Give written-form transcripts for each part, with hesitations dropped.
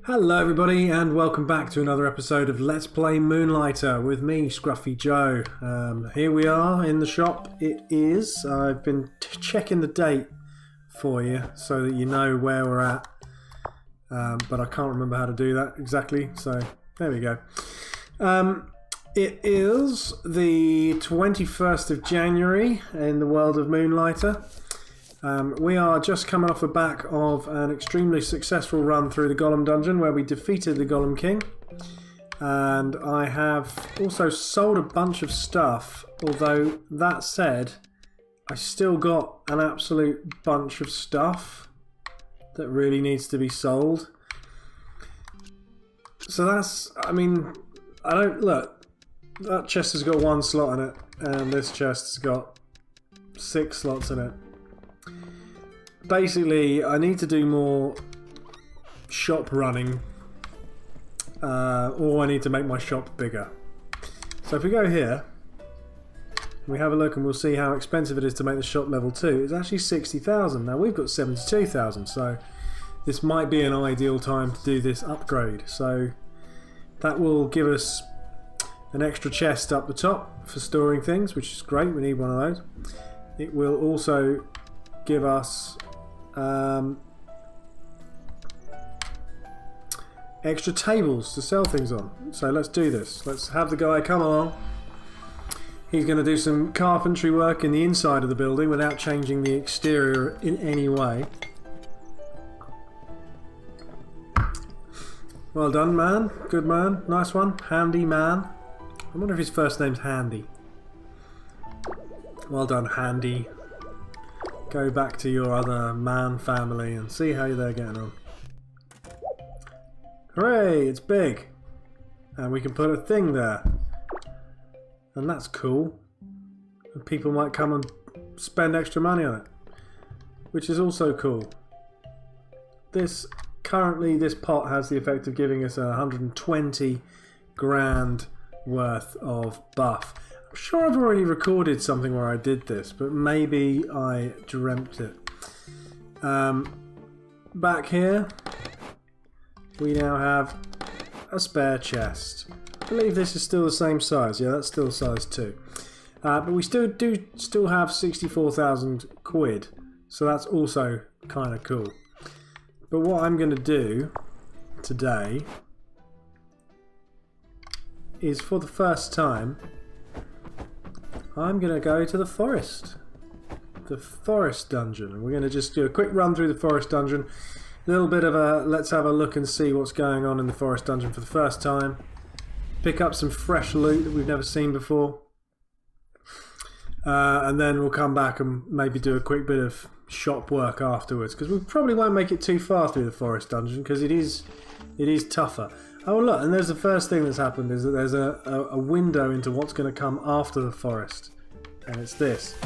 Hello everybody and welcome back to another episode of Let's Play Moonlighter with me, Scruffy Joe. Here we are in the shop. I've been checking the date for you so that you know where we're at, but I can't remember how to do that exactly, so there we go. It is the 21st of January in the world of Moonlighter. We are just coming off the back of an extremely successful run through the Golem dungeon where we defeated the Golem King, and I have also sold a bunch of stuff, although that said I still got an absolute bunch of stuff that really needs to be sold. So that's, look, that chest has got 1 slot in it and this chest has got 6 slots in it. Basically, I need to do more shop running, or I need to make my shop bigger. So if we go here, we have a look and we'll see how expensive it is to make the shop level 2. It's actually 60,000. Now we've got 72,000, so this might be an ideal time to do this upgrade. So that will give us an extra chest up the top for storing things, which is great. We need one of those. It will also give us extra tables to sell things on. So let's do this. Let's have the guy come along. He's going to do some carpentry work in the inside of the building without changing the exterior in any way. Well done, man. Good man. Nice one. Handy man. I wonder if his first name's Handy. Well done, Handy. Go back to your other man family and see how they're getting on. Hooray, it's big! And we can put a thing there. And that's cool. And people might come and spend extra money on it. Which is also cool. Currently this pot has the effect of giving us 120 grand worth of buff. I'm sure I've already recorded something where I did this, but maybe I dreamt it. Back here, we now have a spare chest. I believe this is still the same size. Yeah, that's still size 2. But we still have 64,000 quid, so that's also kind of cool. But what I'm going to do today is, for the first time, I'm going to go to the forest. The forest dungeon. And we're going to just do a quick run through the forest dungeon. A little bit of a let's have a look and see what's going on in the forest dungeon for the first time. Pick up some fresh loot that we've never seen before. And then we'll come back and maybe do a quick bit of shop work afterwards. Because we probably won't make it too far through the forest dungeon because it is tougher. Oh look, and there's the first thing that's happened is that there's a window into what's going to come after the forest. And it's this.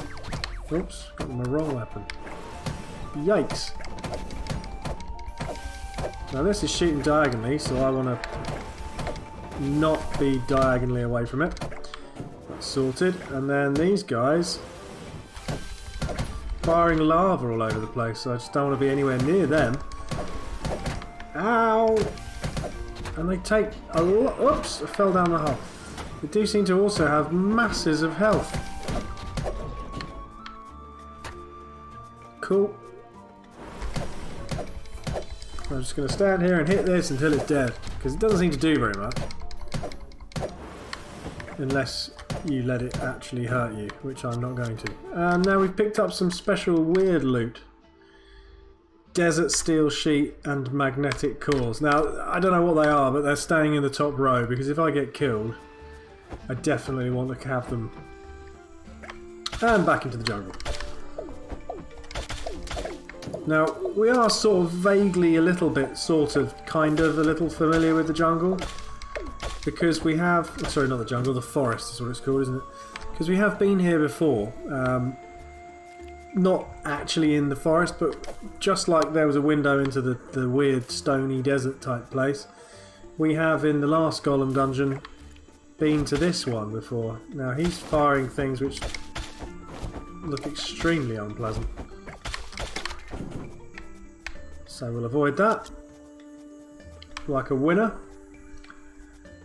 Oops, got my wrong weapon. Yikes. Now this is shooting diagonally, so I want to not be diagonally away from it. That's sorted. And then these guys firing lava all over the place, so I just don't want to be anywhere near them. Ow! And they take a lot. Oops, I fell down the hole. They do seem to also have masses of health. Cool. I'm just going to stand here and hit this until it's dead, because it doesn't seem to do very much. Unless you let it actually hurt you, which I'm not going to. And now we've picked up some special weird loot. Desert steel sheet and magnetic cores. Now, I don't know what they are, but they're staying in the top row because if I get killed, I definitely want to have them. And back into the jungle. Now, we are sort of vaguely a little bit, kind of a little familiar with the jungle. Because we have, sorry, not the jungle, the forest is what it's called, isn't it? Because we have been here before. Not actually in the forest, but just like there was a window into the weird stony desert type place, we have in the last Golem dungeon been to this one before. Now he's firing things which look extremely unpleasant. So we'll avoid that. like a winner.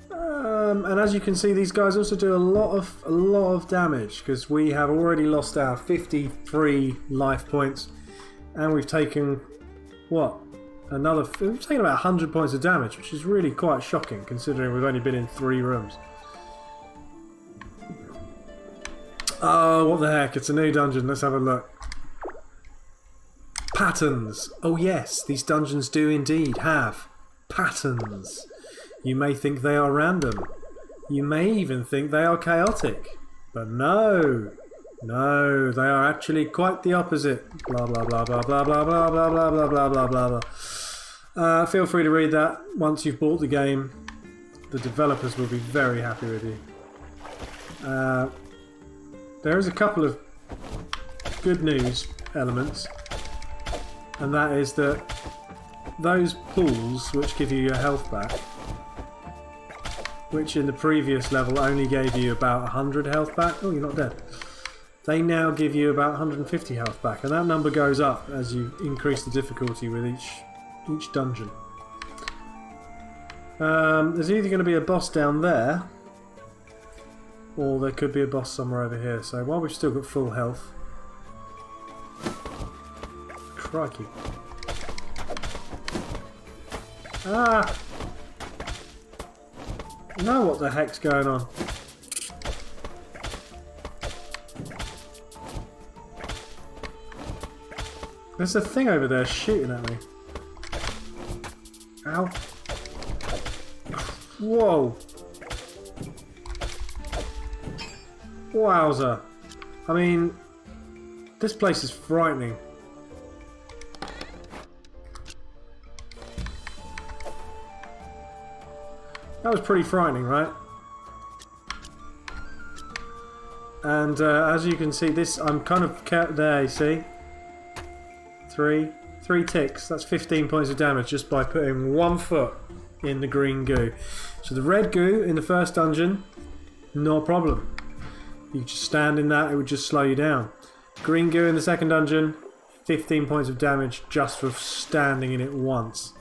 And as you can see, these guys also do a lot of damage, because we have already lost our 53 life points, and we've taken what? We've taken about 100 points of damage, which is really quite shocking considering we've only been in 3 rooms. Oh, what the heck, it's a new dungeon, let's have a look. Patterns. Oh yes, these dungeons do indeed have patterns. You may think they are random. You may even think they are chaotic. But no. No, they are actually quite the opposite. Blah blah blah blah blah blah blah blah blah blah blah blah blah blah. Feel free to read that once you've bought the game. The developers will be very happy with you. There is a couple of good news elements, and that is that those pools which give you your health back, which in the previous level only gave you about 100 health back, oh, you're not dead, they now give you about 150 health back, and that number goes up as you increase the difficulty with each dungeon. There's either going to be a boss down there, or there could be a boss somewhere over here, so while we've still got full health... Crikey. Ah! Know what the heck's going on? There's a thing over there shooting at me. Ow. Whoa! Wowza. I mean, this place is frightening. That was pretty frightening, right? And as you can see, this, I'm kind of there, you see? Three ticks, that's 15 points of damage just by putting 1 foot in the green goo. So the red goo in the first dungeon, no problem. You just stand in that, it would just slow you down. Green goo in the second dungeon, 15 points of damage just for standing in it once.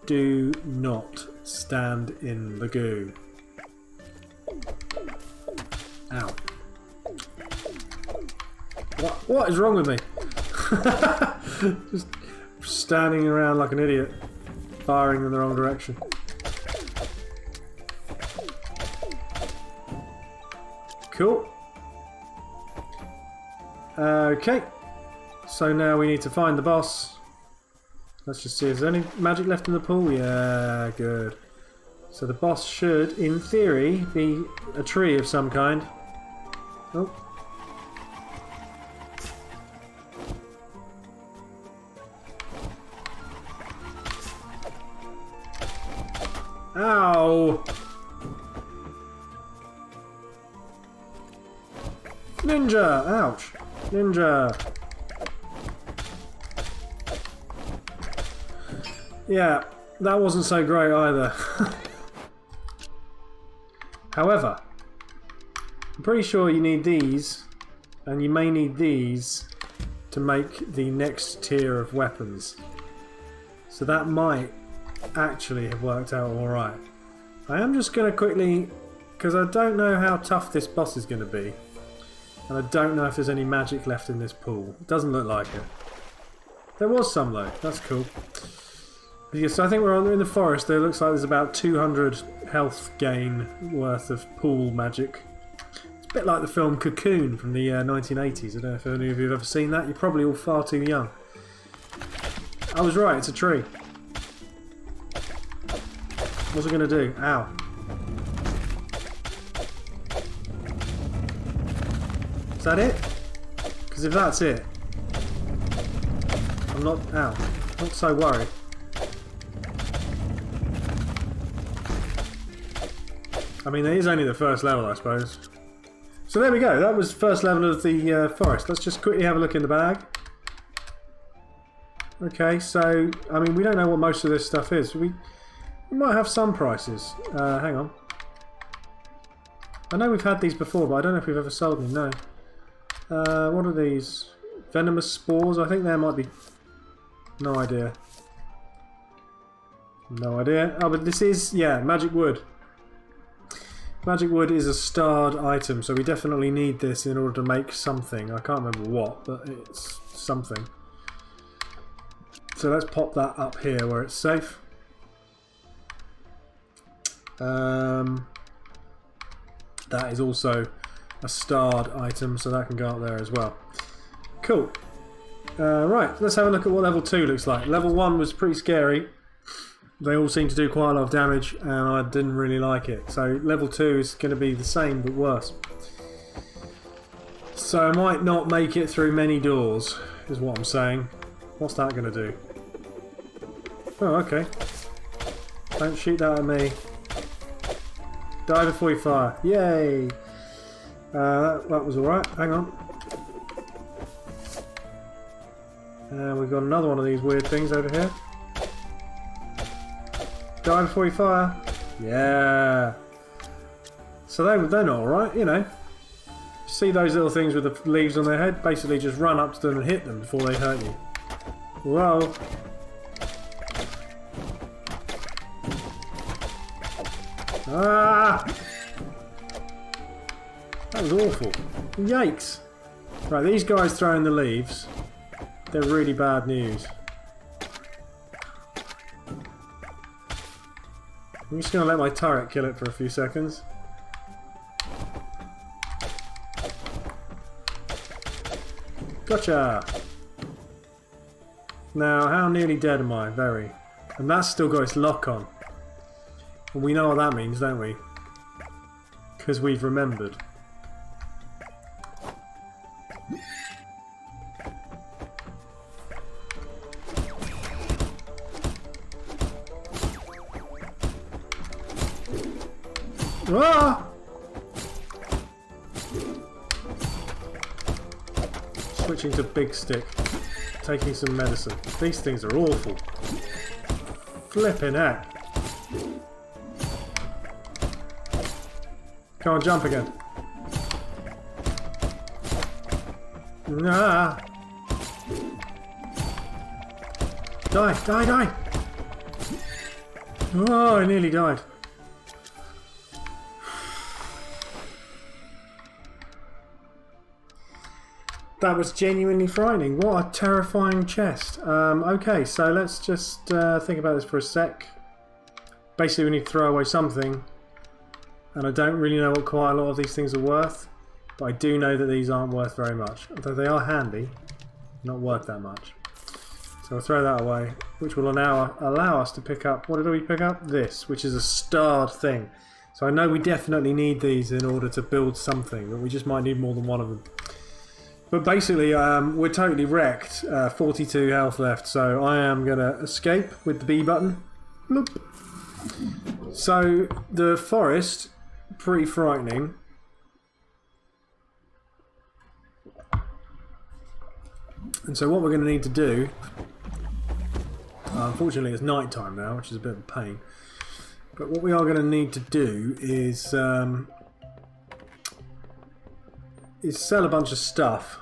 Do not stand in the goo. Ow. What is wrong with me? Just standing around like an idiot, firing in the wrong direction. Cool. Okay. So now we need to find the boss. Let's just see, is there any magic left in the pool? Yeah, good. So the boss should, in theory, be a tree of some kind. Oh. Ow! Ninja! Ouch! Ninja! Yeah, that wasn't so great either. However, I'm pretty sure you need these, and you may need these to make the next tier of weapons. So that might actually have worked out alright. I am just going to quickly, because I don't know how tough this boss is going to be, and I don't know if there's any magic left in this pool. It doesn't look like it. There was some though, that's cool. Yeah, so I think we're in the forest. There looks like there's about 200 health gain worth of pool magic. It's a bit like the film Cocoon from the 1980s. I don't know if any of you have ever seen that. You're probably all far too young. I was right, it's a tree. What's it going to do? Ow. Is that it? Because if that's it, I'm not... Ow. Not so worried. I mean, it is only the first level, I suppose. So there we go. That was first level of the forest. Let's just quickly have a look in the bag. Okay, so, I mean, we don't know what most of this stuff is. We might have some prices. Hang on. I know we've had these before, but I don't know if we've ever sold them. No. What are these? Venomous spores? I think there might be... No idea. No idea. Oh, but this is, yeah, magic wood. Magic wood is a starred item, so we definitely need this in order to make something. I can't remember what, but it's something. So let's pop that up here where it's safe. That is also a starred item, so that can go up there as well. Cool. Right, let's have a look at what level 2 looks like. Level 1 was pretty scary. They all seem to do quite a lot of damage, and I didn't really like it. So level 2 is going to be the same, but worse. So I might not make it through many doors, is what I'm saying. What's that going to do? Oh, okay. Don't shoot that at me. Die before you fire. Yay! That was alright. Hang on. We've got another one of these weird things over here. Die before you fire. Yeah. So they're not alright, you know. See those little things with the leaves on their head? Basically just run up to them and hit them before they hurt you. Whoa. Ah! That was awful. Yikes. Right, these guys throwing the leaves, they're really bad news. I'm just going to let my turret kill it for a few seconds. Gotcha! Now, how nearly dead am I? Very. And that's still got its lock on. And we know what that means, don't we? Because we've remembered. Ah! Switching to big stick. Taking some medicine. These things are awful. Flipping heck. Come on, jump again. Ah! Die, die, die! Oh, I nearly died. That was genuinely frightening. What a terrifying chest. Okay, so let's just think about this for a sec. Basically, we need to throw away something. And I don't really know what quite a lot of these things are worth. But I do know that these aren't worth very much. Although they are handy, not worth that much. So I'll throw that away. Which will now allow us to pick up... What did we pick up? This, which is a starred thing. So I know we definitely need these in order to build something. But we just might need more than one of them. But basically, we're totally wrecked. 42 health left, so I am going to escape with the B button. Bloop. So, the forest, pretty frightening. And so what we're going to need to do... unfortunately, it's night time now, which is a bit of a pain. But what we are going to need to do is sell a bunch of stuff.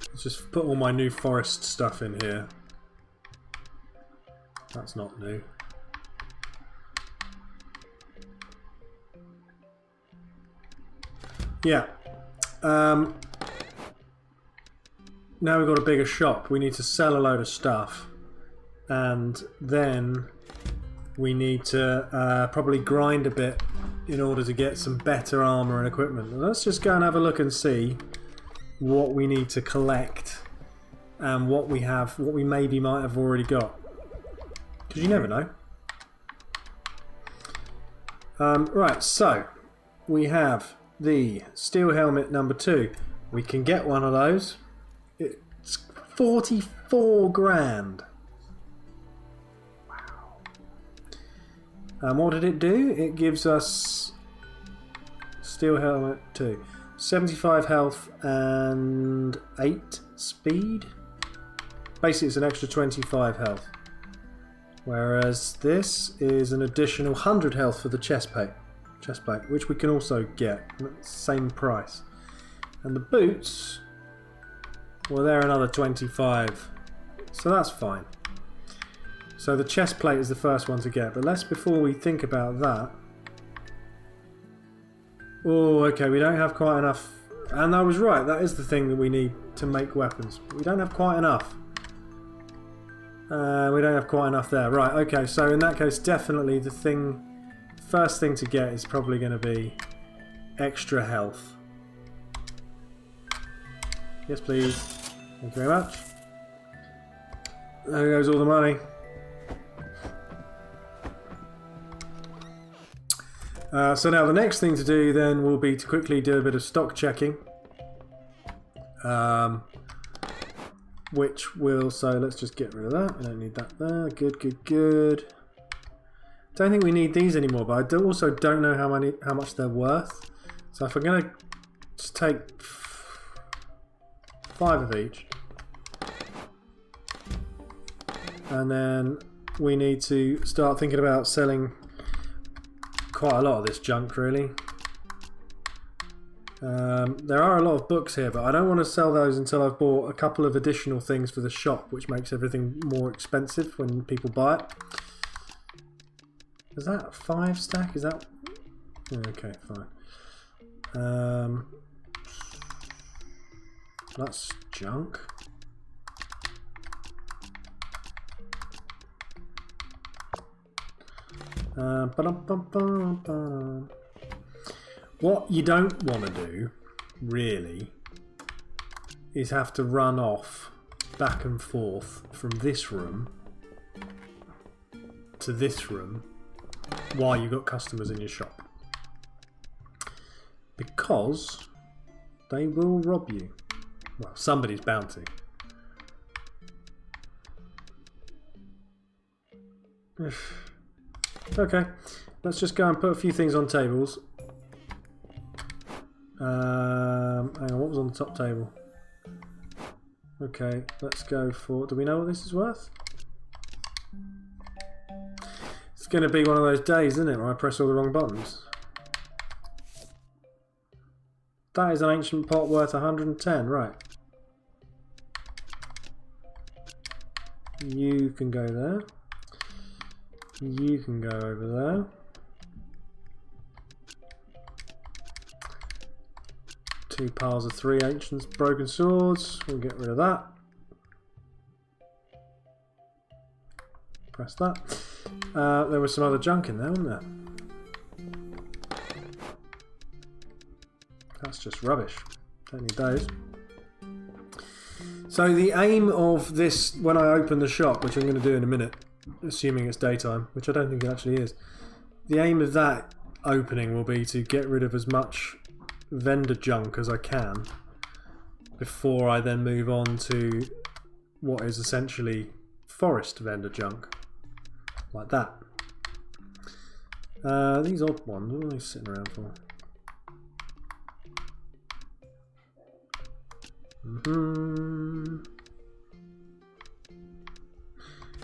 Let's just put all my new forest stuff in here. That's not new. Yeah. Now we've got a bigger shop. We need to sell a load of stuff. And then we need to probably grind a bit in order to get some better armor and equipment. Let's just go and have a look and see what we need to collect and what we have, what we maybe might have already got. Because you never know. Right, so we have the steel helmet number 2. We can get one of those. It's 44 grand. What did it do? It gives us steel helmet 2, 75 health and 8 speed. Basically, it's an extra 25 health. Whereas this is an additional 100 health for the chest plate, which we can also get. Same price. And the boots, well, they're another 25. So that's fine. So the chest plate is the first one to get, but let's, before we think about that... Oh, okay, we don't have quite enough. And I was right, that is the thing that we need to make weapons. But we don't have quite enough. We don't have quite enough there. Right, okay, so in that case, definitely the first thing to get is probably going to be extra health. Yes, please. Thank you very much. There goes all the money. So now the next thing to do then will be to quickly do a bit of stock checking. Which will, so let's just get rid of that. We don't need that there. Good, good, good. Don't think we need these anymore, but I also don't know how much they're worth. So if I'm going to just take 5 of each. And then we need to start thinking about selling quite a lot of this junk, really. There are a lot of books here, but I don't want to sell those until I've bought a couple of additional things for the shop, which makes everything more expensive when people buy it. Is that 5 stack? Is that... Okay, fine. That's junk. What you don't want to do, really, is have to run off back and forth from this room to this room while you've got customers in your shop. Because they will rob you. Well, somebody's bound to. Okay, let's just go and put a few things on tables. Hang on, what was on the top table? Okay, let's go for... Do we know what this is worth? It's going to be one of those days, isn't it, where I press all the wrong buttons. That is an ancient pot worth 110, right. You can go there. You can go over there. Two piles of 3 ancient broken swords. We'll get rid of that. Press that. There was some other junk in there, wasn't there? That's just rubbish. Don't need those. So the aim of this, when I open the shop, which I'm going to do in a minute, assuming it's daytime, which I don't think it actually is, the aim of that opening will be to get rid of as much vendor junk as I can before I then move on to what is essentially forest vendor junk, like that. These odd ones, what are they sitting around for?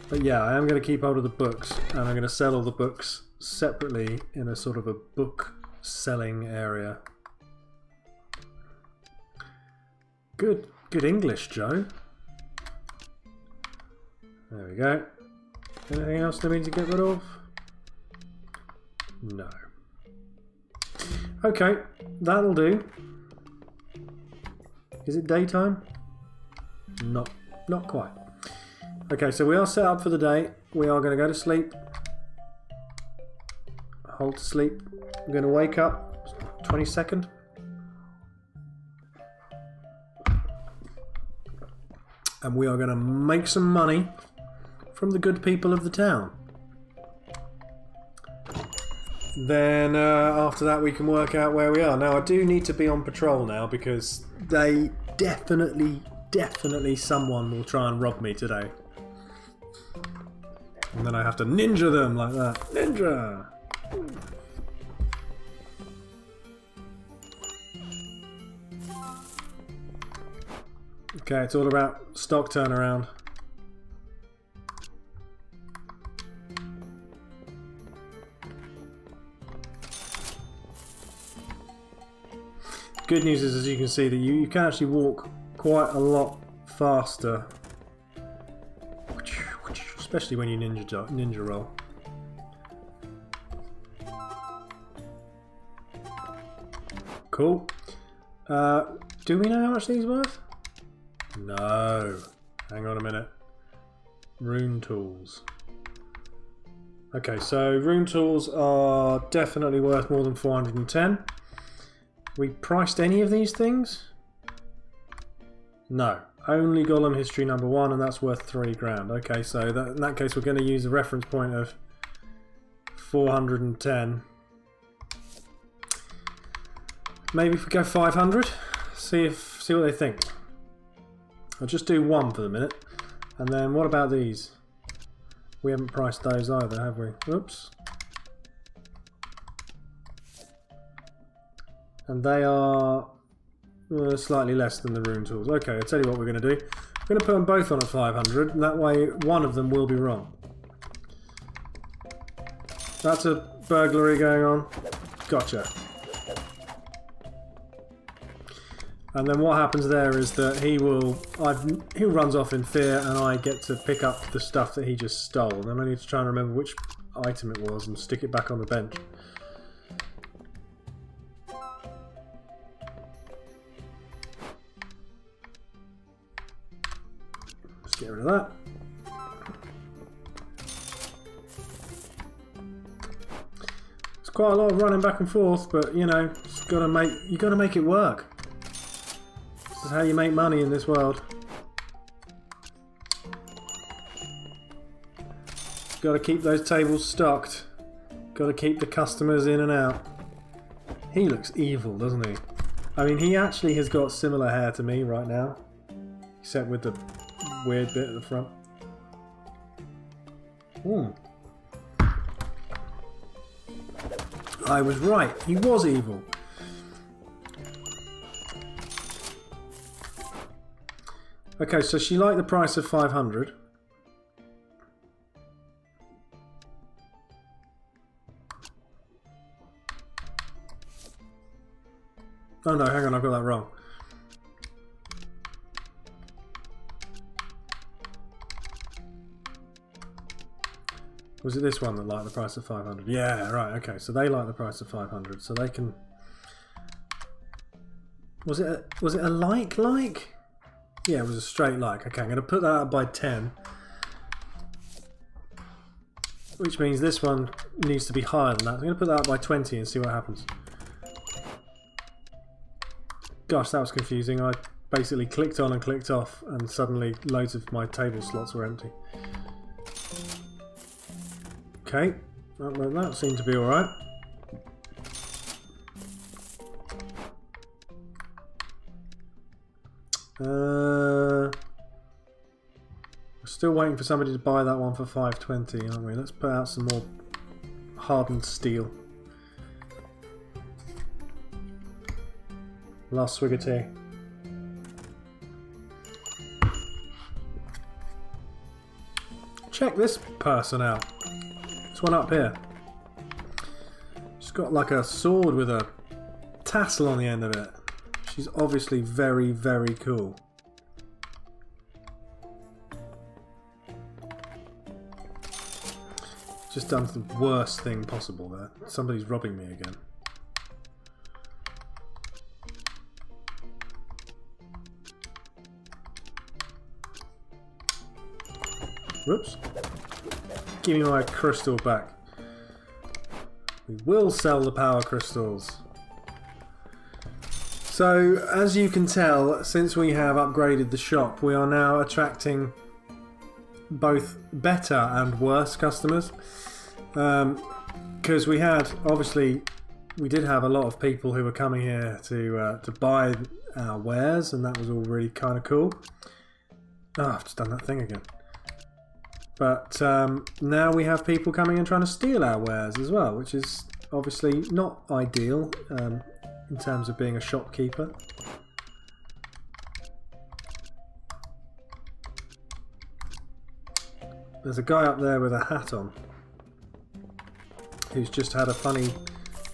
But yeah, I am going to keep hold of the books, and I'm going to sell all the books separately in a sort of a book selling area. Good English, Joe. There we go. Anything else I need to get rid of? No. Okay, that'll do. Is it daytime? Not quite. Okay, so we are set up for the day. We are going to go to sleep. Hold to sleep. I'm going to wake up. 22nd. And we are going to make some money from the good people of the town. Then after that we can work out where we are. Now I do need to be on patrol now because they definitely someone will try and rob me today. And then I have to ninja them like that. Ninja! Okay, it's all about stock turnaround. Good news is, as you can see, that you can actually walk quite a lot faster. especially when you ninja roll. Cool. Do we know how much these are worth? No. Hang on a minute. Rune tools. Okay, so rune tools are definitely worth more than 410. We priced any of these things? No. Only Golem History number 1, and that's worth 3 grand. Okay, so in that case we're going to use a reference point of 410. Maybe if we go 500, see what they think. I'll just do 1 for the minute. And then what about these? We haven't priced those either, have we? Oops. And they are slightly less than the rune tools. Okay, I'll tell you what we're going to do. We're going to put them both on at 500, and that way one of them will be wrong. That's a burglary going on. Gotcha. And then what happens there is that he runs off in fear, and I get to pick up the stuff that he just stole. And then I need to try and remember which item it was and stick it back on the bench. Let's get rid of that. It's quite a lot of running back and forth, but you know, you got to make it work. This is how you make money in this world. Got to keep those tables stocked. Got to keep the customers in and out. He looks evil, doesn't he? I mean, he actually has got similar hair to me right now, except with the weird bit at the front. I was right. He was evil. Okay, so she liked the price of 500. Oh no, hang on, I've got that wrong. Was it this one that liked the price of 500? Yeah, right, okay, so they like the price of 500, so they can... Was it a like? Yeah, it was a straight like. Okay, I'm going to put that up by 10. Which means this one needs to be higher than that. I'm going to put that up by 20 and see what happens. Gosh, that was confusing. I basically clicked on and clicked off, and suddenly loads of my table slots were empty. Okay, that seemed to be alright. We're still waiting for somebody to buy that one for 520, aren't we? Let's put out some more hardened steel. Last swig of tea. Check this person out. This one up here. She's got like a sword with a tassel on the end of it. She's obviously very, very cool. Just done the worst thing possible there. Somebody's robbing me again. Whoops. Give me my crystal back. We will sell the power crystals. So, as you can tell, since we have upgraded the shop, we are now attracting both better and worse customers. Because we had, obviously, we did have a lot of people who were coming here to buy our wares, and that was all really kind of cool. Oh, I've just done that thing again. But now we have people coming and trying to steal our wares as well, which is obviously not ideal in terms of being a shopkeeper. There's a guy up there with a hat on who's just had a funny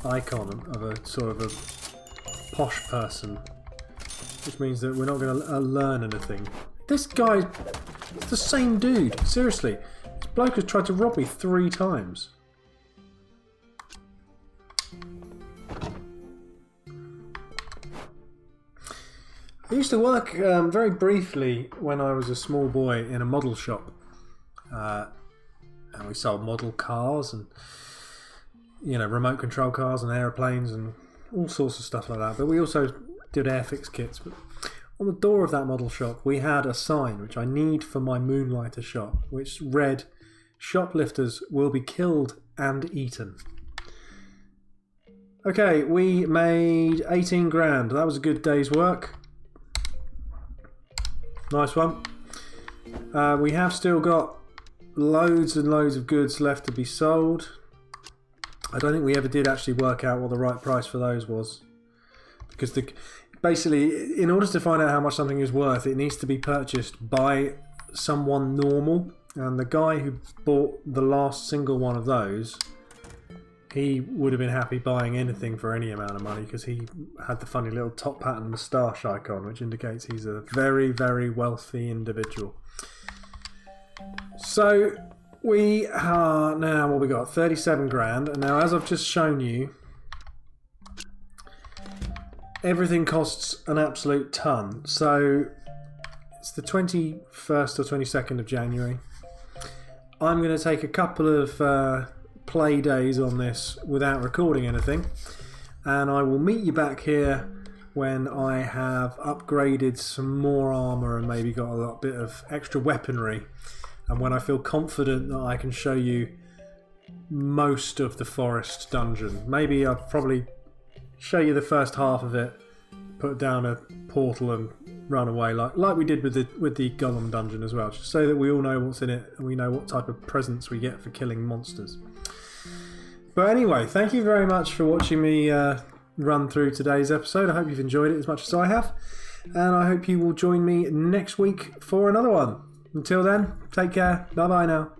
icon of a sort of a posh person, which means that we're not going to learn anything. This guy, it's the same dude, seriously. It's bloke has tried to rob me 3 times. I used to work very briefly when I was a small boy in a model shop. And we sold model cars and, you know, remote control cars and aeroplanes and all sorts of stuff like that. But we also did airfix kits. But on the door of that model shop, we had a sign which I need for my Moonlighter shop, which read, "Shoplifters will be killed and eaten." Okay, we made 18 grand. That was a good day's work. Nice one. We have still got loads and loads of goods left to be sold. I don't think we ever did actually work out what the right price for those was, because basically, in order to find out how much something is worth, it needs to be purchased by someone normal, and the guy who bought the last single one of those, he would have been happy buying anything for any amount of money, because he had the funny little top hat and moustache icon, which indicates he's a very, very wealthy individual. So we are now, what we got, 37 grand. And now, as I've just shown you, everything costs an absolute ton. So it's the 21st or 22nd of January. I'm going to take a couple of play days on this without recording anything, and I will meet you back here when I have upgraded some more armour and maybe got a little bit of extra weaponry, and when I feel confident that I can show you most of the forest dungeon. Maybe I'll probably show you the first half of it, put down a portal and run away like we did with the Golem dungeon as well, just so that we all know what's in it and we know what type of presents we get for killing monsters. But anyway, thank you very much for watching me run through today's episode. I hope you've enjoyed it as much as I have, and I hope you will join me next week for another one. Until then, take care. Bye bye now.